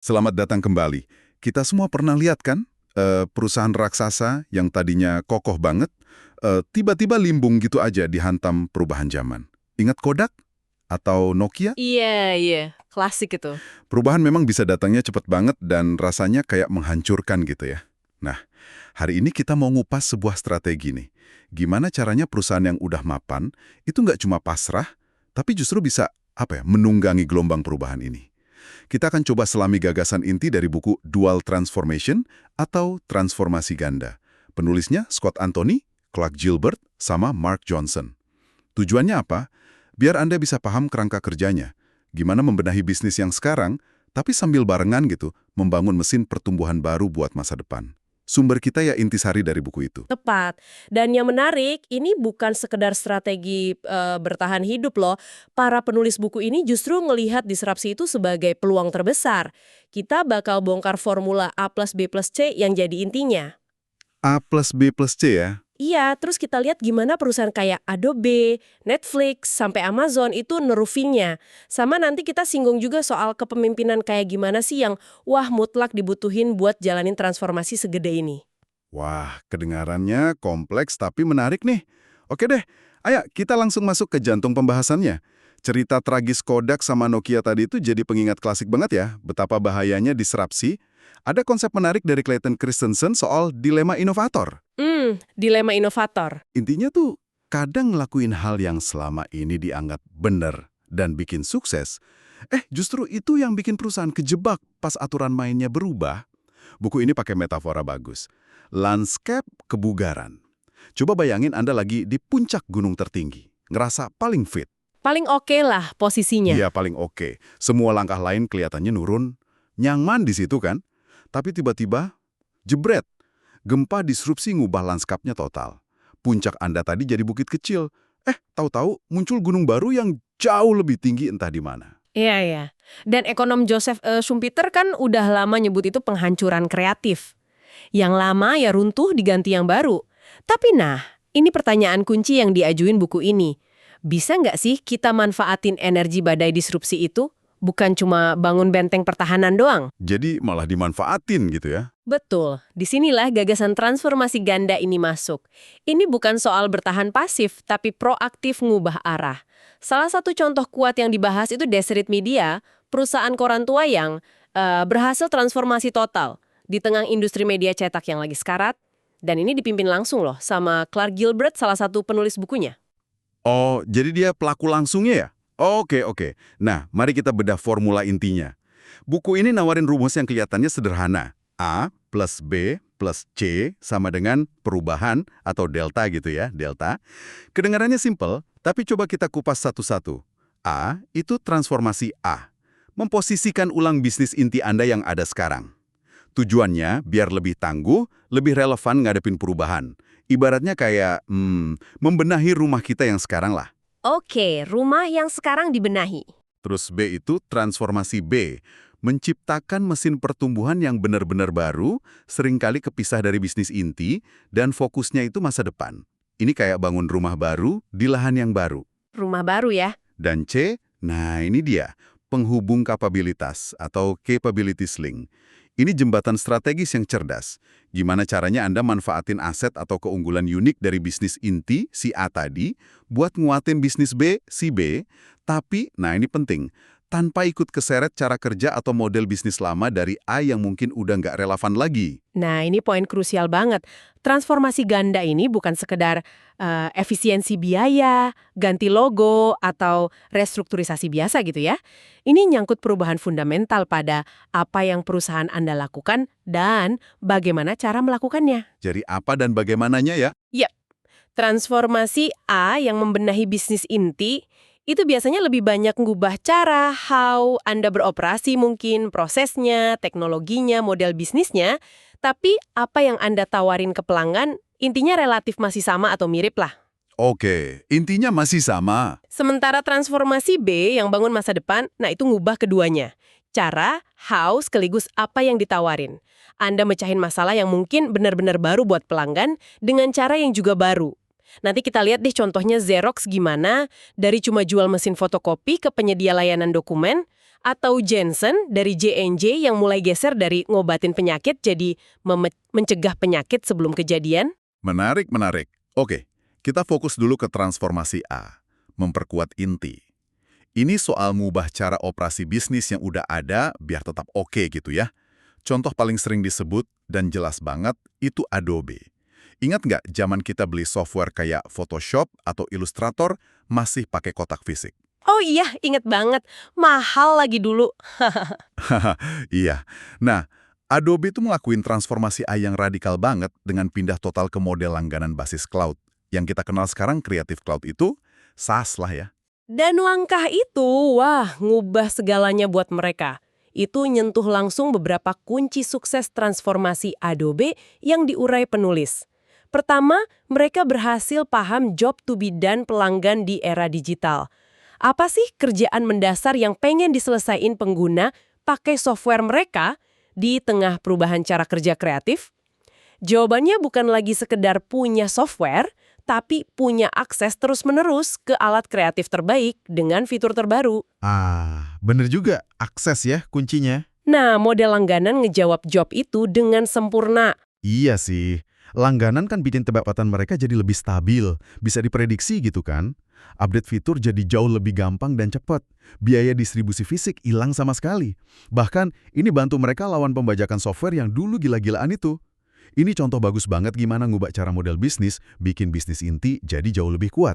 Selamat datang kembali. Kita semua pernah lihat kan, perusahaan raksasa yang tadinya kokoh banget, tiba-tiba limbung gitu aja dihantam perubahan zaman. Ingat Kodak atau Nokia? Iya, iya. Klasik itu. Perubahan memang bisa datangnya cepat banget dan rasanya kayak menghancurkan gitu ya. Nah, hari ini kita mau ngupas sebuah strategi nih. Gimana caranya perusahaan yang udah mapan, itu nggak cuma pasrah, tapi justru bisa, menunggangi gelombang perubahan ini. Kita akan coba selami gagasan inti dari buku Dual Transformation atau Transformasi Ganda. Penulisnya Scott Anthony, Clark Gilbert, sama Mark Johnson. Tujuannya apa? Biar Anda bisa paham kerangka kerjanya. Gimana membenahi bisnis yang sekarang, tapi sambil barengan gitu, membangun mesin pertumbuhan baru buat masa depan. Sumber kita ya intisari dari buku itu. Tepat. Dan yang menarik, ini bukan sekedar strategi bertahan hidup loh. Para penulis buku ini justru ngelihat disrupsi itu sebagai peluang terbesar. Kita bakal bongkar formula A plus B plus C yang jadi intinya. A plus B plus C ya? Iya, terus kita lihat gimana perusahaan kayak Adobe, Netflix, sampai Amazon itu nerufinnya. Sama nanti kita singgung juga soal kepemimpinan kayak gimana sih yang wah mutlak dibutuhin buat jalanin transformasi segede ini. Wah, kedengarannya kompleks tapi menarik nih. Oke deh, ayo kita langsung masuk ke jantung pembahasannya. Cerita tragis Kodak sama Nokia tadi itu jadi pengingat klasik banget ya, betapa bahayanya disrupsi. Ada konsep menarik dari Clayton Christensen soal dilema inovator. Dilema inovator. Intinya tuh, kadang ngelakuin hal yang selama ini dianggap benar dan bikin sukses, justru itu yang bikin perusahaan kejebak pas aturan mainnya berubah. Buku ini pakai metafora bagus. Landscape kebugaran. Coba bayangin Anda lagi di puncak gunung tertinggi, ngerasa paling fit. Paling oke lah posisinya. Iya, paling oke. Semua langkah lain kelihatannya nurun. Nyaman di situ kan? Tapi tiba-tiba, jebret. Gempa disrupsi ngubah lanskapnya total. Puncak Anda tadi jadi bukit kecil. Tahu-tahu muncul gunung baru yang jauh lebih tinggi entah di mana. Iya, iya. Dan ekonom Joseph Schumpeter kan udah lama nyebut itu penghancuran kreatif. Yang lama ya runtuh diganti yang baru. Tapi nah, ini pertanyaan kunci yang diajuin buku ini. Bisa nggak sih kita manfaatin energi badai disrupsi itu? Bukan cuma bangun benteng pertahanan doang. Jadi malah dimanfaatin gitu ya. Betul, disinilah gagasan transformasi ganda ini masuk. Ini bukan soal bertahan pasif, tapi proaktif ngubah arah. Salah satu contoh kuat yang dibahas itu Deseret Media, perusahaan koran tua yang berhasil transformasi total di tengah industri media cetak yang lagi sekarat, dan ini dipimpin langsung loh sama Clark Gilbert, salah satu penulis bukunya. Oh, jadi dia pelaku langsungnya ya? Oke, oke. Nah, mari kita bedah formula intinya. Buku ini nawarin rumus yang kelihatannya sederhana. A plus B plus C sama dengan perubahan atau delta gitu ya, delta. Kedengarannya simple, tapi coba kita kupas satu-satu. A itu transformasi A. Memposisikan ulang bisnis inti Anda yang ada sekarang. Tujuannya biar lebih tangguh, lebih relevan ngadepin perubahan. Ibaratnya kayak, membenahi rumah kita yang sekarang lah. Oke, rumah yang sekarang dibenahi. Terus B itu transformasi B, menciptakan mesin pertumbuhan yang benar-benar baru, seringkali kepisah dari bisnis inti, dan fokusnya itu masa depan. Ini kayak bangun rumah baru di lahan yang baru. Rumah baru ya. Dan C, nah ini dia, penghubung kapabilitas atau capabilities link. Ini jembatan strategis yang cerdas. Gimana caranya Anda manfaatin aset atau keunggulan unik dari bisnis inti, si A tadi, buat nguatin bisnis B, si B, tapi, nah ini penting, tanpa ikut keseret cara kerja atau model bisnis lama dari A yang mungkin udah nggak relevan lagi. Nah, ini poin krusial banget. Transformasi ganda ini bukan sekedar efisiensi biaya, ganti logo, atau restrukturisasi biasa gitu ya. Ini nyangkut perubahan fundamental pada apa yang perusahaan Anda lakukan dan bagaimana cara melakukannya. Jadi apa dan bagaimananya ya? Yap, transformasi A yang membenahi bisnis inti itu biasanya lebih banyak ngubah cara, how Anda beroperasi mungkin, prosesnya, teknologinya, model bisnisnya, tapi apa yang Anda tawarin ke pelanggan, intinya relatif masih sama atau mirip lah. Oke, intinya masih sama. Sementara transformasi B yang bangun masa depan, nah itu ngubah keduanya. Cara, how, sekaligus apa yang ditawarin. Anda mecahin masalah yang mungkin benar-benar baru buat pelanggan dengan cara yang juga baru. Nanti kita lihat deh contohnya Xerox gimana, dari cuma jual mesin fotokopi ke penyedia layanan dokumen, Atau Janssen dari J&J yang mulai geser dari ngobatin penyakit jadi mencegah penyakit sebelum kejadian? Menarik, menarik. Oke, kita fokus dulu ke transformasi A, memperkuat inti. Ini soal mengubah cara operasi bisnis yang udah ada biar tetap oke gitu ya. Contoh paling sering disebut dan jelas banget itu Adobe. Ingat nggak zaman kita beli software kayak Photoshop atau Illustrator masih pakai kotak fisik? Oh iya, inget banget. Mahal lagi dulu. Haha, iya. Nah, Adobe itu ngelakuin transformasi A yang radikal banget dengan pindah total ke model langganan basis cloud. Yang kita kenal sekarang Creative Cloud itu SaaS lah ya. Dan langkah itu, wah, ngubah segalanya buat mereka. Itu nyentuh langsung beberapa kunci sukses transformasi Adobe yang diurai penulis. Pertama, mereka berhasil paham job to be done pelanggan di era digital. Apa sih kerjaan mendasar yang pengen diselesaikan pengguna pakai software mereka di tengah perubahan cara kerja kreatif? Jawabannya bukan lagi sekedar punya software, tapi punya akses terus-menerus ke alat kreatif terbaik dengan fitur terbaru. Bener juga. Akses ya kuncinya. Nah, model langganan ngejawab job itu dengan sempurna. Iya sih. Langganan kan bikin pendapatan mereka jadi lebih stabil. Bisa diprediksi gitu kan. Update fitur jadi jauh lebih gampang dan cepat. Biaya distribusi fisik hilang sama sekali. Bahkan, ini bantu mereka lawan pembajakan software yang dulu gila-gilaan itu. Ini contoh bagus banget gimana ngubah cara model bisnis, bikin bisnis inti jadi jauh lebih kuat.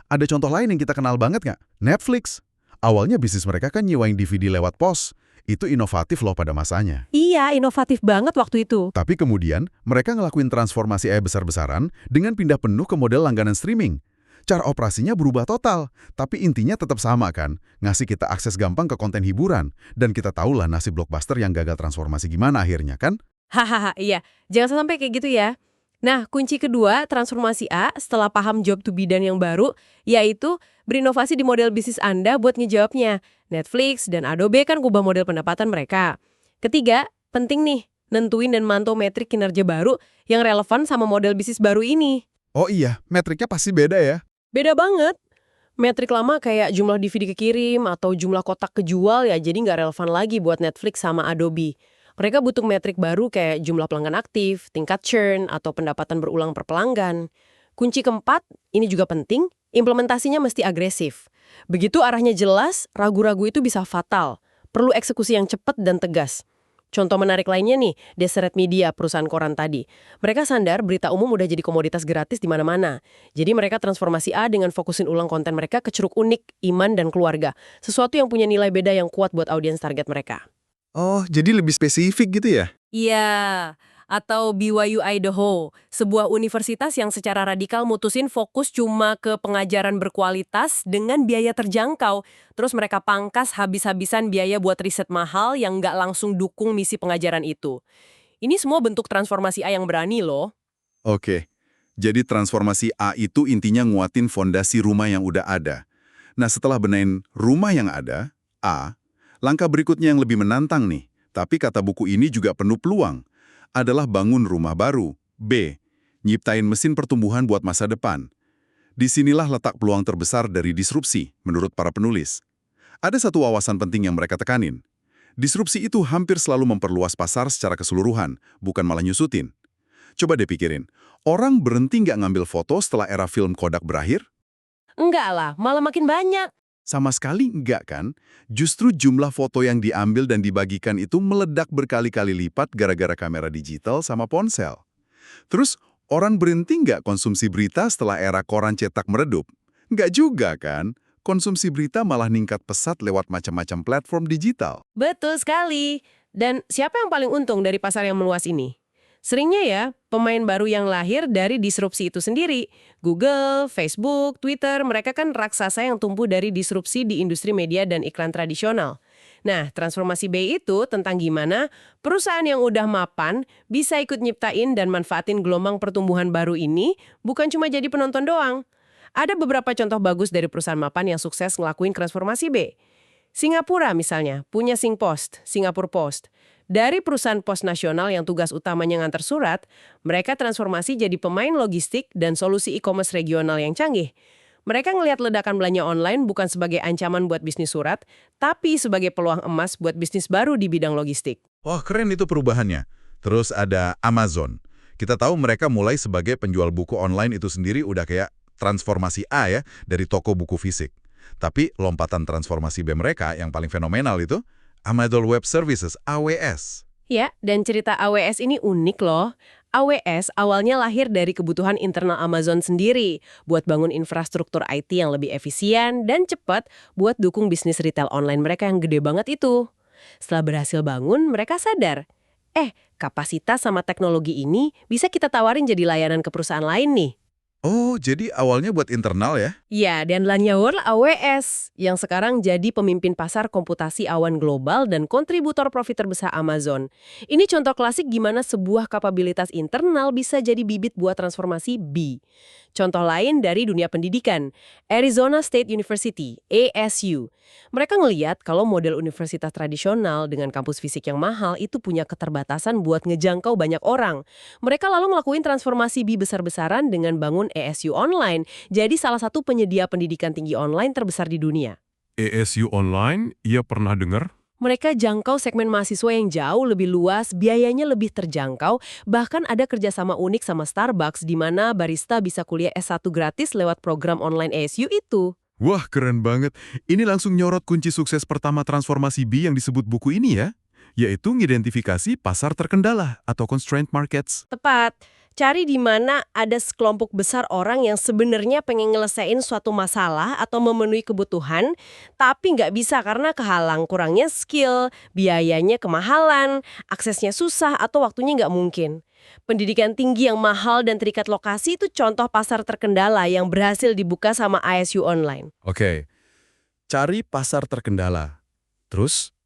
Ada contoh lain yang kita kenal banget nggak? Netflix. Awalnya bisnis mereka kan nyewain DVD lewat pos. Itu inovatif loh pada masanya. Iya, inovatif banget waktu itu. Tapi kemudian, mereka ngelakuin transformasi besar-besaran dengan pindah penuh ke model langganan streaming. Cara operasinya berubah total, tapi intinya tetap sama kan? Ngasih kita akses gampang ke konten hiburan. Dan kita tahulah nasib blockbuster yang gagal transformasi gimana akhirnya kan? Hahaha, iya. Jangan sampai kayak gitu ya. Nah, kunci kedua transformasi A setelah paham job to be done yang baru, yaitu berinovasi di model bisnis Anda buat ngejawabnya. Netflix dan Adobe kan ubah model pendapatan mereka. Ketiga, penting nih, nentuin dan mantau metrik kinerja baru yang relevan sama model bisnis baru ini. Oh iya, metriknya pasti beda ya? Beda banget. Metrik lama kayak jumlah DVD kekirim atau jumlah kotak kejual ya jadi nggak relevan lagi buat Netflix sama Adobe. Mereka butuh metrik baru kayak jumlah pelanggan aktif, tingkat churn, atau pendapatan berulang per pelanggan. Kunci keempat, ini juga penting, implementasinya mesti agresif. Begitu arahnya jelas, ragu-ragu itu bisa fatal. Perlu eksekusi yang cepat dan tegas. Contoh menarik lainnya nih, Deseret Media, perusahaan koran tadi. Mereka sadar berita umum udah jadi komoditas gratis di mana-mana. Jadi mereka transformasi A dengan fokusin ulang konten mereka ke curug unik, iman, dan keluarga. Sesuatu yang punya nilai beda yang kuat buat audiens target mereka. Oh, jadi lebih spesifik gitu ya? Iya, atau BYU Idaho, sebuah universitas yang secara radikal mutusin fokus cuma ke pengajaran berkualitas dengan biaya terjangkau. Terus mereka pangkas habis-habisan biaya buat riset mahal yang nggak langsung dukung misi pengajaran itu. Ini semua bentuk transformasi A yang berani loh. Oke, jadi transformasi A itu intinya nguatin fondasi rumah yang udah ada. Nah, setelah benahin rumah yang ada, A, langkah berikutnya yang lebih menantang nih, tapi kata buku ini juga penuh peluang, adalah bangun rumah baru. B, nyiptain mesin pertumbuhan buat masa depan. Disinilah letak peluang terbesar dari disrupsi, menurut para penulis. Ada satu wawasan penting yang mereka tekanin. Disrupsi itu hampir selalu memperluas pasar secara keseluruhan, bukan malah nyusutin. Coba deh pikirin, orang berhenti nggak ngambil foto setelah era film Kodak berakhir? Enggak lah, malah makin banyak. Sama sekali enggak kan? Justru jumlah foto yang diambil dan dibagikan itu meledak berkali-kali lipat gara-gara kamera digital sama ponsel. Terus, orang berhenti nggak konsumsi berita setelah era koran cetak meredup? Nggak juga kan? Konsumsi berita malah ningkat pesat lewat macam-macam platform digital. Betul sekali. Dan siapa yang paling untung dari pasar yang meluas ini? Seringnya ya, pemain baru yang lahir dari disrupsi itu sendiri. Google, Facebook, Twitter, mereka kan raksasa yang tumbuh dari disrupsi di industri media dan iklan tradisional. Nah, transformasi B itu tentang gimana perusahaan yang udah mapan bisa ikut nyiptain dan manfaatin gelombang pertumbuhan baru ini, bukan cuma jadi penonton doang. Ada beberapa contoh bagus dari perusahaan mapan yang sukses ngelakuin transformasi B. Singapura misalnya, punya Singpost, Singapore Post. Dari perusahaan pos nasional yang tugas utamanya ngantar surat, mereka transformasi jadi pemain logistik dan solusi e-commerce regional yang canggih. Mereka ngelihat ledakan belanja online bukan sebagai ancaman buat bisnis surat, tapi sebagai peluang emas buat bisnis baru di bidang logistik. Wah, keren itu perubahannya. Terus ada Amazon. Kita tahu mereka mulai sebagai penjual buku online itu sendiri udah kayak transformasi A ya, dari toko buku fisik. Tapi lompatan transformasi B mereka yang paling fenomenal itu Amazon Web Services, AWS. Ya, dan cerita AWS ini unik loh. AWS awalnya lahir dari kebutuhan internal Amazon sendiri, buat bangun infrastruktur IT yang lebih efisien dan cepat buat dukung bisnis retail online mereka yang gede banget itu. Setelah berhasil bangun, mereka sadar, kapasitas sama teknologi ini bisa kita tawarin jadi layanan ke perusahaan lain nih. Oh, jadi awalnya buat internal ya? Ya, dan Lanyawar AWS, yang sekarang jadi pemimpin pasar komputasi awan global dan kontributor profit terbesar Amazon. Ini contoh klasik gimana sebuah kapabilitas internal bisa jadi bibit buat transformasi B. Contoh lain dari dunia pendidikan, Arizona State University, ASU. Mereka ngeliat kalau model universitas tradisional dengan kampus fisik yang mahal itu punya keterbatasan buat ngejangkau banyak orang. Mereka lalu ngelakuin transformasi B besar-besaran dengan bangun ASU Online, jadi salah satu penyedia pendidikan tinggi online terbesar di dunia. ASU Online, ia pernah dengar? Mereka jangkau segmen mahasiswa yang jauh lebih luas, biayanya lebih terjangkau, bahkan ada kerjasama unik sama Starbucks di mana barista bisa kuliah S1 gratis lewat program online ASU itu. Wah, keren banget. Ini langsung nyorot kunci sukses pertama transformasi B yang disebut buku ini ya, yaitu ngidentifikasi pasar terkendala atau constraint markets. Tepat. Cari di mana ada sekelompok besar orang yang sebenarnya pengen nyelesain suatu masalah atau memenuhi kebutuhan, tapi nggak bisa karena kehalang kurangnya skill, biayanya kemahalan, aksesnya susah, atau waktunya nggak mungkin. Pendidikan tinggi yang mahal dan terikat lokasi itu contoh pasar terkendala yang berhasil dibuka sama ASU Online. Oke, cari pasar terkendala. Terus?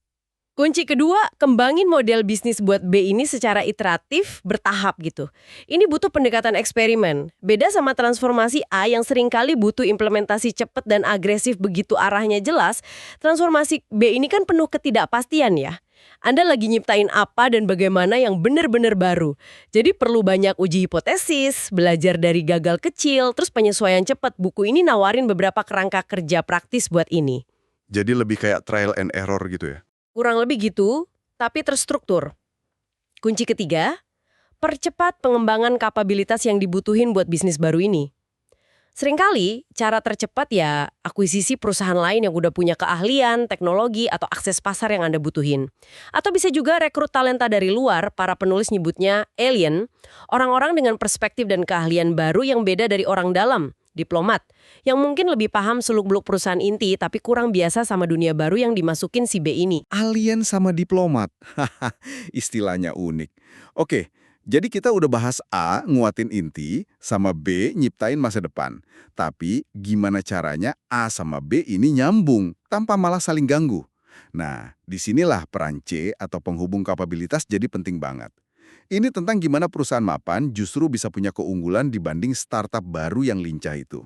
Kunci kedua, kembangin model bisnis buat B ini secara iteratif, bertahap gitu. Ini butuh pendekatan eksperimen. Beda sama transformasi A yang seringkali butuh implementasi cepat dan agresif begitu arahnya jelas, transformasi B ini kan penuh ketidakpastian ya. Anda lagi nyiptain apa dan bagaimana yang benar-benar baru. Jadi perlu banyak uji hipotesis, belajar dari gagal kecil, terus penyesuaian cepat. Buku ini nawarin beberapa kerangka kerja praktis buat ini. Jadi lebih kayak trial and error gitu ya? Kurang lebih gitu, tapi terstruktur. Kunci ketiga, percepat pengembangan kapabilitas yang dibutuhin buat bisnis baru ini. Seringkali, cara tercepat ya akuisisi perusahaan lain yang udah punya keahlian, teknologi, atau akses pasar yang Anda butuhin. Atau bisa juga rekrut talenta dari luar, para penulis nyebutnya alien, orang-orang dengan perspektif dan keahlian baru yang beda dari orang dalam, diplomat, yang mungkin lebih paham seluk-beluk perusahaan inti tapi kurang biasa sama dunia baru yang dimasukin si B ini. Alien sama diplomat. Haha, istilahnya unik. Oke, jadi kita udah bahas A, nguatin inti, sama B, nyiptain masa depan. Tapi gimana caranya A sama B ini nyambung, tanpa malah saling ganggu? Nah, disinilah peran C atau penghubung kapabilitas jadi penting banget. Ini tentang gimana perusahaan mapan justru bisa punya keunggulan dibanding startup baru yang lincah itu.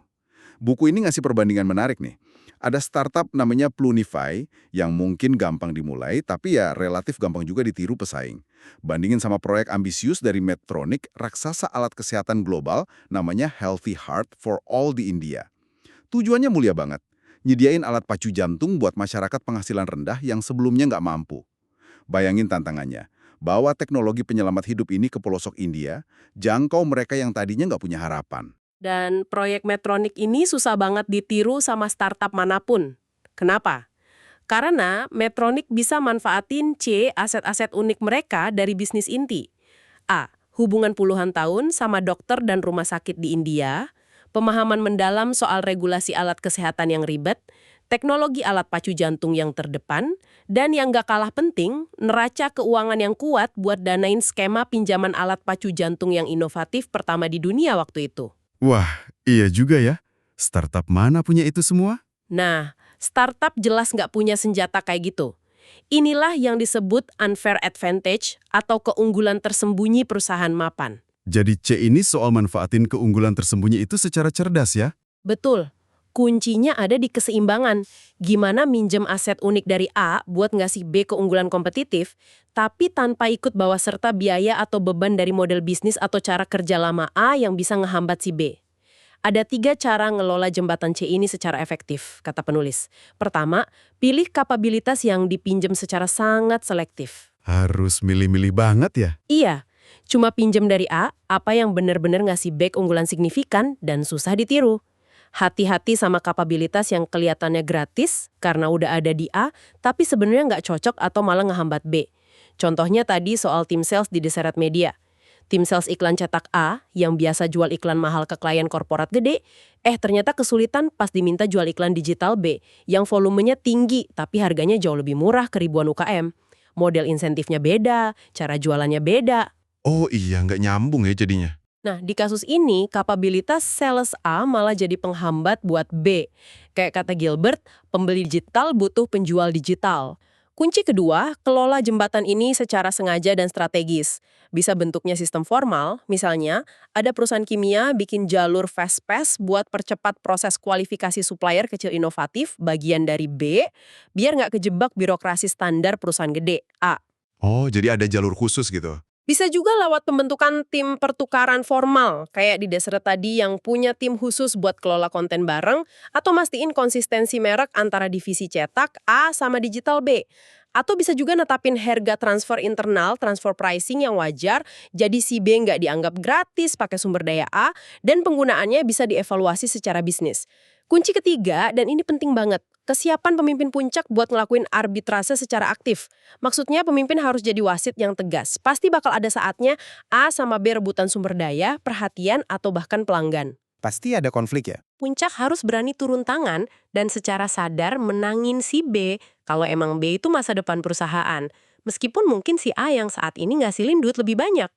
Buku ini ngasih perbandingan menarik nih. Ada startup namanya Plunify yang mungkin gampang dimulai, tapi ya relatif gampang juga ditiru pesaing. Bandingin sama proyek ambisius dari Medtronic, raksasa alat kesehatan global namanya Healthy Heart for All di India. Tujuannya mulia banget, nyediain alat pacu jantung buat masyarakat penghasilan rendah yang sebelumnya nggak mampu. Bayangin tantangannya. Bawa teknologi penyelamat hidup ini ke pelosok India, jangkau mereka yang tadinya nggak punya harapan. Dan proyek Medtronic ini susah banget ditiru sama startup manapun. Kenapa? Karena Medtronic bisa manfaatin C, aset-aset unik mereka dari bisnis inti. A, hubungan puluhan tahun sama dokter dan rumah sakit di India, pemahaman mendalam soal regulasi alat kesehatan yang ribet, teknologi alat pacu jantung yang terdepan, dan yang gak kalah penting, neraca keuangan yang kuat buat danain skema pinjaman alat pacu jantung yang inovatif pertama di dunia waktu itu. Wah, iya juga ya. Startup mana punya itu semua? Nah, startup jelas nggak punya senjata kayak gitu. Inilah yang disebut unfair advantage atau keunggulan tersembunyi perusahaan mapan. Jadi C ini soal manfaatin keunggulan tersembunyi itu secara cerdas ya? Betul. Kuncinya ada di keseimbangan. Gimana minjem aset unik dari A buat ngasih B keunggulan kompetitif, tapi tanpa ikut bawa serta biaya atau beban dari model bisnis atau cara kerja lama A yang bisa ngehambat si B. Ada 3 cara ngelola jembatan C ini secara efektif, kata penulis. Pertama, pilih kapabilitas yang dipinjam secara sangat selektif. Harus milih-milih banget ya? Iya, cuma pinjam dari A, apa yang benar-benar ngasih back unggulan signifikan dan susah ditiru. Hati-hati sama kapabilitas yang kelihatannya gratis karena udah ada di A, tapi sebenarnya nggak cocok atau malah ngehambat B. Contohnya tadi soal tim sales di Deseret Media. Tim sales iklan cetak A yang biasa jual iklan mahal ke klien korporat gede, ternyata kesulitan pas diminta jual iklan digital B yang volumenya tinggi tapi harganya jauh lebih murah ke ribuan UKM. Model insentifnya beda, cara jualannya beda. Oh iya, nggak nyambung ya jadinya. Nah, di kasus ini, kapabilitas sales A malah jadi penghambat buat B. Kayak kata Gilbert, pembeli digital butuh penjual digital. Kunci kedua, kelola jembatan ini secara sengaja dan strategis. Bisa bentuknya sistem formal, misalnya ada perusahaan kimia bikin jalur fast pass buat percepat proses kualifikasi supplier kecil inovatif bagian dari B, biar nggak kejebak birokrasi standar perusahaan gede, A. Oh, jadi ada jalur khusus gitu. Bisa juga lewat pembentukan tim pertukaran formal, kayak di Deseret tadi yang punya tim khusus buat kelola konten bareng, atau mastiin konsistensi merek antara divisi cetak A sama digital B. Atau bisa juga netapin harga transfer internal, transfer pricing yang wajar, jadi si B nggak dianggap gratis pakai sumber daya A, dan penggunaannya bisa dievaluasi secara bisnis. Kunci ketiga, dan ini penting banget, kesiapan pemimpin puncak buat ngelakuin arbitrase secara aktif. Maksudnya pemimpin harus jadi wasit yang tegas. Pasti bakal ada saatnya A sama B rebutan sumber daya, perhatian, atau bahkan pelanggan. Pasti ada konflik ya? Puncak harus berani turun tangan dan secara sadar menangin si B kalau emang B itu masa depan perusahaan. Meskipun mungkin si A yang saat ini ngasilin duit lebih banyak.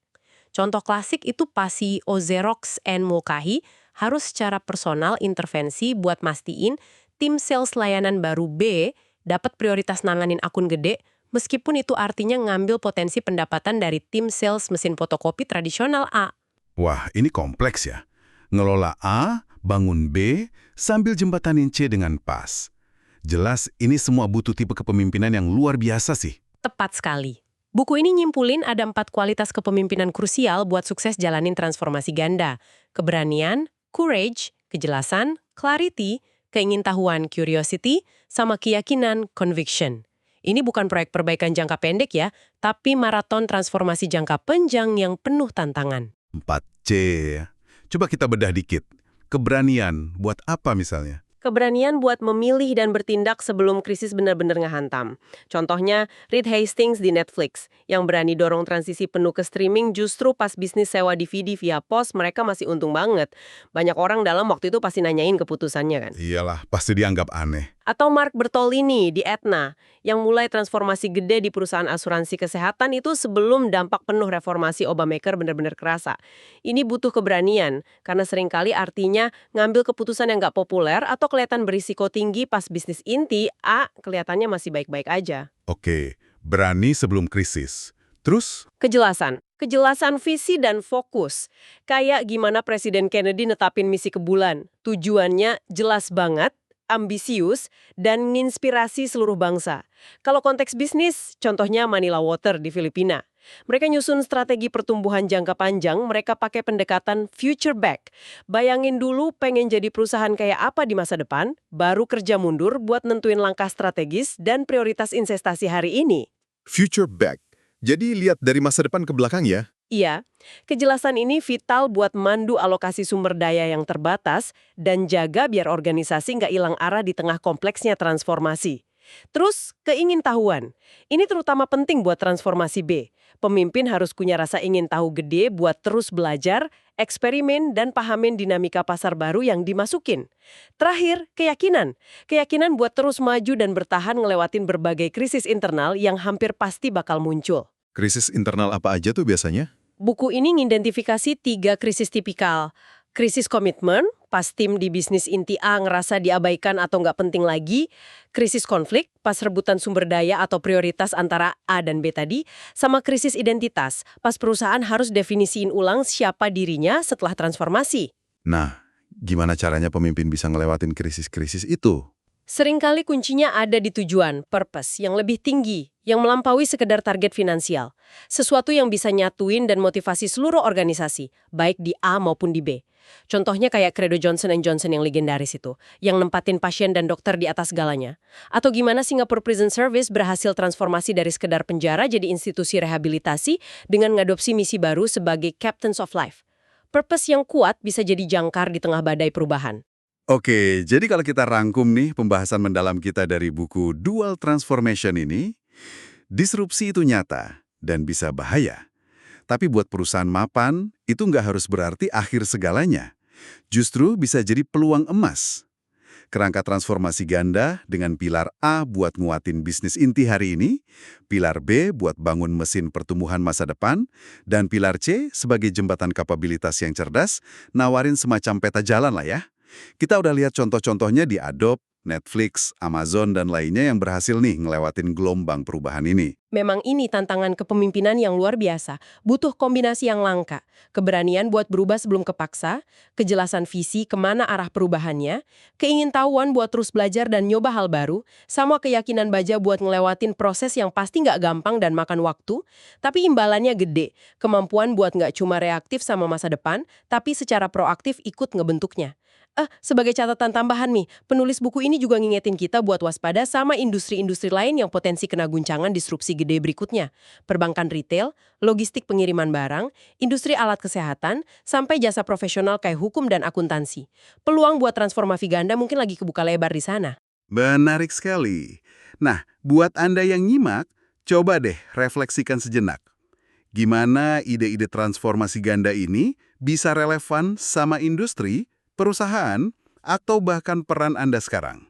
Contoh klasik itu pas CEO Xerox and Mulcahy harus secara personal intervensi buat mastiin tim sales layanan baru B dapat prioritas nanganin akun gede, meskipun itu artinya ngambil potensi pendapatan dari tim sales mesin fotokopi tradisional A. Wah, ini kompleks ya. Ngelola A, bangun B, sambil jembatanin C dengan pas. Jelas ini semua butuh tipe kepemimpinan yang luar biasa sih. Tepat sekali. Buku ini nyimpulin ada 4 kualitas kepemimpinan krusial buat sukses jalanin transformasi ganda. Keberanian, courage, kejelasan, clarity, keingintahuan, curiosity, sama keyakinan, conviction. Ini bukan proyek perbaikan jangka pendek ya, tapi maraton transformasi jangka panjang yang penuh tantangan. 4C. Coba kita bedah dikit. Keberanian, buat apa misalnya? Keberanian buat memilih dan bertindak sebelum krisis benar-benar ngehantam. Contohnya, Reed Hastings di Netflix, yang berani dorong transisi penuh ke streaming justru pas bisnis sewa DVD via pos mereka masih untung banget. Banyak orang dalam waktu itu pasti nanyain keputusannya kan. Iyalah, pasti dianggap aneh. Atau Mark Bertolini di Aetna, yang mulai transformasi gede di perusahaan asuransi kesehatan itu sebelum dampak penuh reformasi Obamacare benar-benar kerasa. Ini butuh keberanian, karena seringkali artinya ngambil keputusan yang nggak populer atau kelihatan berisiko tinggi pas bisnis inti, A, kelihatannya masih baik-baik aja. Oke, berani sebelum krisis. Terus? Kejelasan. Kejelasan visi dan fokus. Kayak gimana Presiden Kennedy netapin misi ke bulan. Tujuannya jelas banget, ambisius, dan nginspirasi seluruh bangsa. Kalau konteks bisnis, contohnya Manila Water di Filipina. Mereka nyusun strategi pertumbuhan jangka panjang, mereka pakai pendekatan future back. Bayangin dulu pengen jadi perusahaan kayak apa di masa depan, baru kerja mundur buat nentuin langkah strategis dan prioritas investasi hari ini. Future back. Jadi lihat dari masa depan ke belakang ya? Iya, kejelasan ini vital buat mandu alokasi sumber daya yang terbatas dan jaga biar organisasi nggak hilang arah di tengah kompleksnya transformasi. Terus, keingintahuan. Ini terutama penting buat transformasi B. Pemimpin harus punya rasa ingin tahu gede buat terus belajar, eksperimen, dan pahamin dinamika pasar baru yang dimasukin. Terakhir, keyakinan. Keyakinan buat terus maju dan bertahan ngelewatin berbagai krisis internal yang hampir pasti bakal muncul. Krisis internal apa aja tuh biasanya? Buku ini mengidentifikasi 3 krisis tipikal. Krisis komitmen, pas tim di bisnis inti A ngerasa diabaikan atau nggak penting lagi. Krisis konflik, pas rebutan sumber daya atau prioritas antara A dan B tadi. Sama krisis identitas, pas perusahaan harus definisiin ulang siapa dirinya setelah transformasi. Nah, gimana caranya pemimpin bisa ngelewatin krisis-krisis itu? Seringkali kuncinya ada di tujuan, purpose, yang lebih tinggi, yang melampaui sekedar target finansial. Sesuatu yang bisa nyatuin dan motivasi seluruh organisasi, baik di A maupun di B. Contohnya kayak Credo Johnson Johnson yang legendaris itu, yang nempatin pasien dan dokter di atas segalanya. Atau gimana Singapore Prison Service berhasil transformasi dari sekedar penjara jadi institusi rehabilitasi dengan ngadopsi misi baru sebagai Captains of Life. Purpose yang kuat bisa jadi jangkar di tengah badai perubahan. Oke, jadi kalau kita rangkum nih pembahasan mendalam kita dari buku Dual Transformation ini, disrupsi itu nyata dan bisa bahaya. Tapi buat perusahaan mapan, itu nggak harus berarti akhir segalanya. Justru bisa jadi peluang emas. Kerangka transformasi ganda dengan pilar A buat nguatin bisnis inti hari ini, pilar B buat bangun mesin pertumbuhan masa depan, dan pilar C sebagai jembatan kapabilitas yang cerdas, nawarin semacam peta jalan lah ya. Kita udah lihat contoh-contohnya di Adobe, Netflix, Amazon, dan lainnya yang berhasil nih ngelewatin gelombang perubahan ini. Memang ini tantangan kepemimpinan yang luar biasa, butuh kombinasi yang langka, keberanian buat berubah sebelum kepaksa, kejelasan visi kemana arah perubahannya, keingintahuan buat terus belajar dan nyoba hal baru, sama keyakinan baja buat ngelewatin proses yang pasti nggak gampang dan makan waktu, tapi imbalannya gede, kemampuan buat nggak cuma reaktif sama masa depan, tapi secara proaktif ikut ngebentuknya. Sebagai catatan tambahan nih, penulis buku ini juga ngingetin kita buat waspada sama industri-industri lain yang potensi kena guncangan disrupsi gede berikutnya. Perbankan retail, logistik pengiriman barang, industri alat kesehatan, sampai jasa profesional kayak hukum dan akuntansi. Peluang buat transformasi ganda mungkin lagi kebuka lebar di sana. Menarik sekali. Nah, buat Anda yang nyimak, coba deh refleksikan sejenak. Gimana ide-ide transformasi ganda ini bisa relevan sama industri, perusahaan, atau bahkan peran Anda sekarang?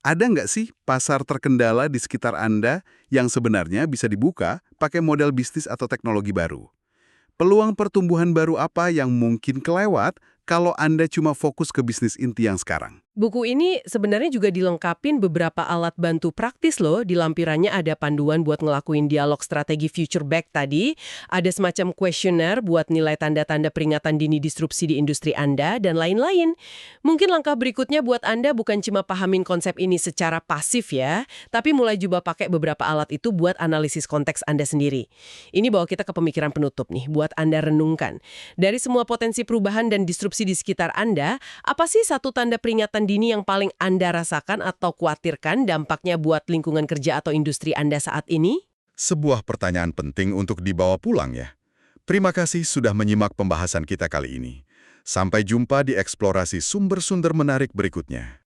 Ada nggak sih pasar terkendala di sekitar Anda yang sebenarnya bisa dibuka pakai model bisnis atau teknologi baru? Peluang pertumbuhan baru apa yang mungkin kelewat kalau Anda cuma fokus ke bisnis inti yang sekarang? Buku ini sebenarnya juga dilengkapin beberapa alat bantu praktis loh. Di lampirannya ada panduan buat ngelakuin dialog strategi future back tadi, ada semacam kuesioner buat nilai tanda-tanda peringatan dini disrupsi di industri Anda, dan lain-lain. Mungkin langkah berikutnya buat Anda bukan cuma pahamin konsep ini secara pasif ya, tapi mulai coba pakai beberapa alat itu buat analisis konteks Anda sendiri. Ini bawa kita ke pemikiran penutup nih, buat Anda renungkan. Dari semua potensi perubahan dan disrupsi di sekitar Anda, apa sih satu tanda peringatan dini yang paling Anda rasakan atau khawatirkan dampaknya buat lingkungan kerja atau industri Anda saat ini? Sebuah pertanyaan penting untuk dibawa pulang ya. Terima kasih sudah menyimak pembahasan kita kali ini. Sampai jumpa di eksplorasi sumber-sumber menarik berikutnya.